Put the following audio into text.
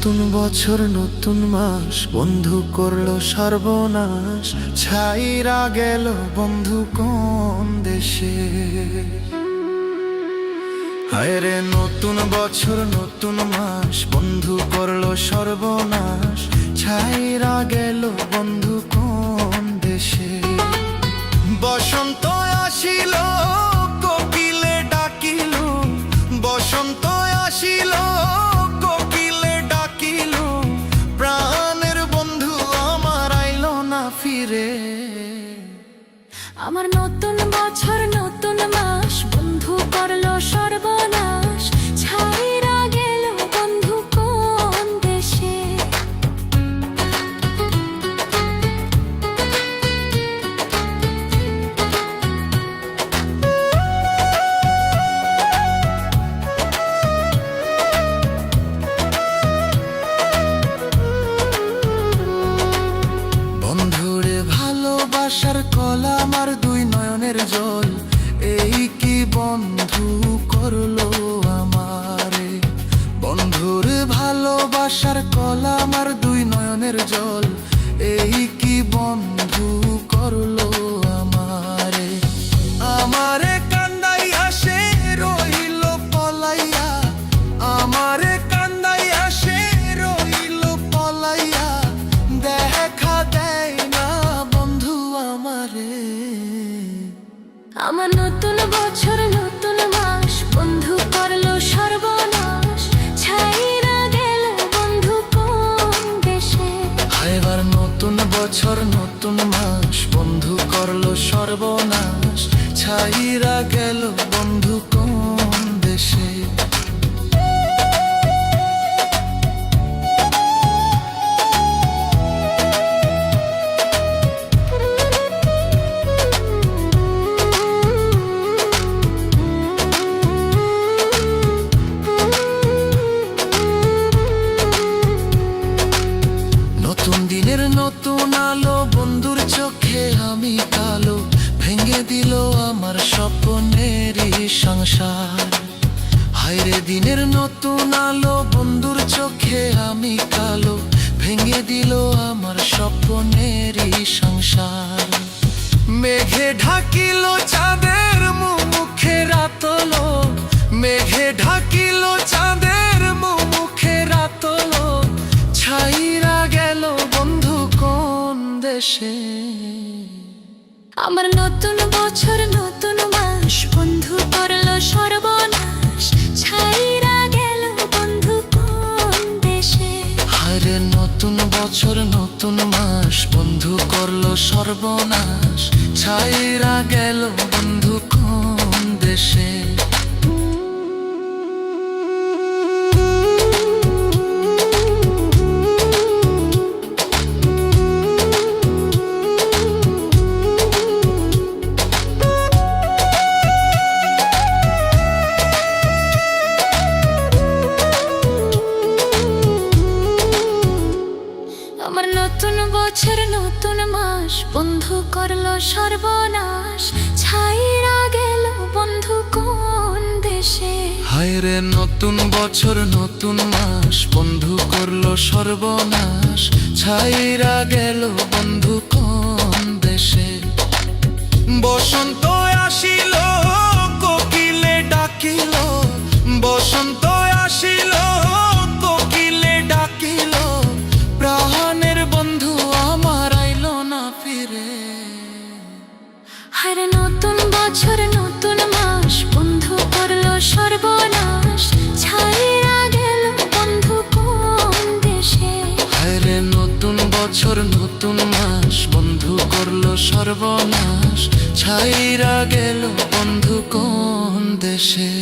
নতুন বছর নতুন মাস, বন্ধু করলো সর্বনাশ। ছাইরা গেল বন্ধু কোন দেশে। হায় রে নতুন বছর নতুন মাস, বন্ধু করলো সর্বনাশ। ছাইরা গেল বন্ধু কোন দেশে। বসন্ত আসিল কোকিলে ডাকিল, বসন্ত আসিল কোকিলে ডাকিল, প্রাণের বন্ধু আমার আইলো না ফিরে। আমার নতুন বছর নতুন মাস, বন্ধু করলো সর্বনাশ। ছাইরা গেল বন্ধু কোন দেশে। বন্ধুরে ভালোবাসার কলা আমার দুই নয়নের জল, এই কি বন্ধু করলো আমারে। বন্ধুরে ভালোবাসার কলা আমার দুই নয়নের জল, এই কি বন্ধু করলো আমারে। আমারে কান্দাইয়া সে রইল পলাইয়া, আমারে কান্দাইয়া সে রইল পলাইয়া, দেখা দেয় না বন্ধু আমারে। আমার নতুন বছর নতুন মাস, বন্ধু করলো সর্বনাশ। ছাইরা গেল বন্ধু কোন দেশে। এবার নতুন বছর নতুন মাস, বন্ধু করলো সর্বনাশ। ছাইরা গেল বন্ধু কোন দেশে। নতুন দিনের নতুন আলো, বন্ধুর চোখে আমি কালো, ভেঙে দিল আমার স্বপ্নেরই সংসার। হায়রে দিনের নতুন আলো, বন্ধুর চোখে আমি কালো, ভেঙে দিল আমার স্বপ্নেরই সংসার। মেঘে ঢাকিল চাঁদের মুখে রাতলো, মেঘে ঢাকিল চাঁদের মুখে রাতলো, ছাইরা গেল বন্ধু কোন দেশে। আমার নতুন বছর নতুন মাস, বন্ধু করলো সর্বনাশ। ছাইরা গেল বন্ধু কোন দেশে। আরে নতুন বছর নতুন মাস, বন্ধু করলো সর্বনাশ। ছাইরা গেল বন্ধু কোন দেশে। আমার নতুন বছর নতুন মাস, বন্ধু করলো সর্বনাশ। ছাইরা গেল বন্ধু কোন দেশে। হায় রে নতুন বছর নতুন মাস, বন্ধু করলো সর্বনাশ। ছাইরা গেল বন্ধু কোন দেশে। বসন্ত আসিল কোকিলে ডাকিল, বসন্ত আসিল কোকিলে ডাকিল, প্রাণের বন্ধু আমার আইলো না ফিরে। হায় নতুন বছর নতুন মাস, বন্ধু করলো সর্বনাশ। ছাইরা গেল বন্ধু কোন দেশে। হায় রে নতুন বছর নতুন মাস, বন্ধু করলো সর্বনাশ। ছাইরা গেল বন্ধু কোন দেশে।